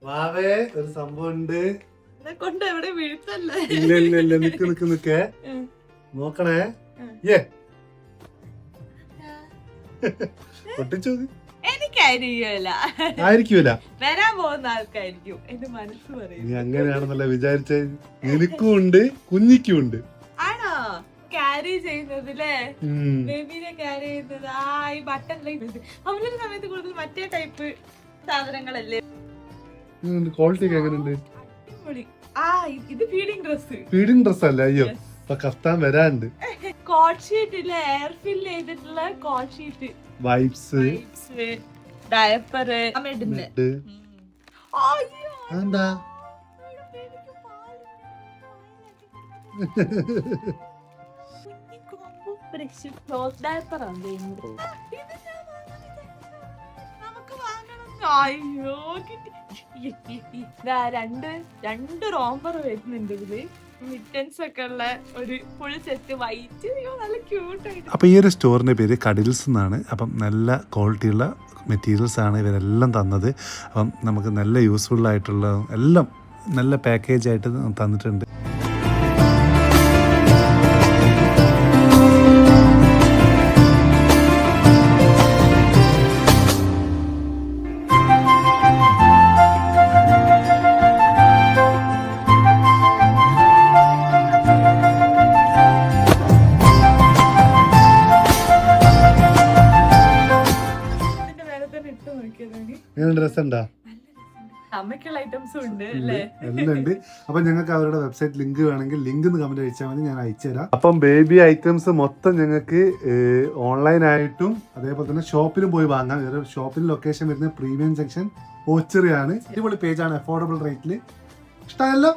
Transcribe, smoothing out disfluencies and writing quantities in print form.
വാവേ ഒരു സംഭവം ഉണ്ട്. കൊണ്ട് എവിടെ വീഴ്ത്തല്ലേ? ഇല്ല ഇല്ല ഇല്ല, നിക്ക് നോക്കണേ. പൊട്ടിച്ചു ആയിരിക്കൂല, വരാൻ പോകുന്ന ആൾക്കായിരിക്കും എന്റെ മനസ്സ് പറയും. നീ അങ്ങനെയാണെന്നല്ല വിചാരിച്ച. നിനക്കും ഉണ്ട് കുഞ്ഞിക്കും ഉണ്ട്. ആണോ ക്യാരി ചെയ്യുന്നതില്ലേ? ബേബിനെ ക്യാരി ചെയ്യുന്നത് ഈ ബട്ടൺ അവനൊരു സമയത്ത് കൂടുതൽ മറ്റേ ടൈപ്പ് സാധനങ്ങളല്ലേ. ക്വാളിറ്റി ഒക്കെ എങ്ങനെയുണ്ട്? ഇത് ഫീഡിംഗ് ഡ്രസ്. ഫീഡിംഗ് ഡ്രസ് അല്ല, അയ്യോ കഫ്താൻ വരാണ്ട്. കോട്ട് ഷീറ്റ് ഇല്ലേ, എയർ ഫിൽ ചെയ്തിട്ടുള്ള കോട്ട് ഷീറ്റ്, വൈപ്സ്, ഡയപ്പർ. എന്താ അയ്യോ രണ്ട് റോംബർ വരുന്നുണ്ട് ഇതില്. മിറ്റൻസ് ഒക്കെ ഉള്ള ഒരു ഫുൾ സെറ്റ് വൈറ്റ്, നല്ല ക്യൂട്ടായിട്ട്. അപ്പം ഈ ഒരു സ്റ്റോറിൻ്റെ പേര് കഡിൽസ് എന്നാണ്. അപ്പം നല്ല ക്വാളിറ്റിയുള്ള മെറ്റീരിയൽസ് ആണ് ഇവരെല്ലാം തന്നത്. അപ്പം നമുക്ക് നല്ല യൂസ്ഫുൾ ആയിട്ടുള്ള എല്ലാം നല്ല പാക്കേജ് ആയിട്ട് തന്നിട്ടുണ്ട്. അമ്മയ്ക്കുള്ള ഐറ്റംസും ഉണ്ട് അല്ലേ? എല്ലാം ഉണ്ട്. അപ്പൊ ഞങ്ങൾക്ക് അവരുടെ വെബ്സൈറ്റ് ലിങ്ക് വേണമെങ്കിൽ ലിങ്ക് കമന്റ് അയച്ചാൽ മതി, ഞാൻ അയച്ചുതരാം. അപ്പം ബേബി ഐറ്റംസ് മൊത്തം ഞങ്ങൾക്ക് ഓൺലൈൻ ആയിട്ടും അതേപോലെ തന്നെ ഷോപ്പിലും പോയി വാങ്ങാം. ഷോപ്പിൽ ലൊക്കേഷൻ വരുന്നത് പ്രീമിയം സെക്ഷൻ ഓച്ചറിയാണ്. അടിപൊളി പേജാണ്, അഫോർഡബിൾ റേറ്റിൽ. ഇഷ്ടമല്ലോ.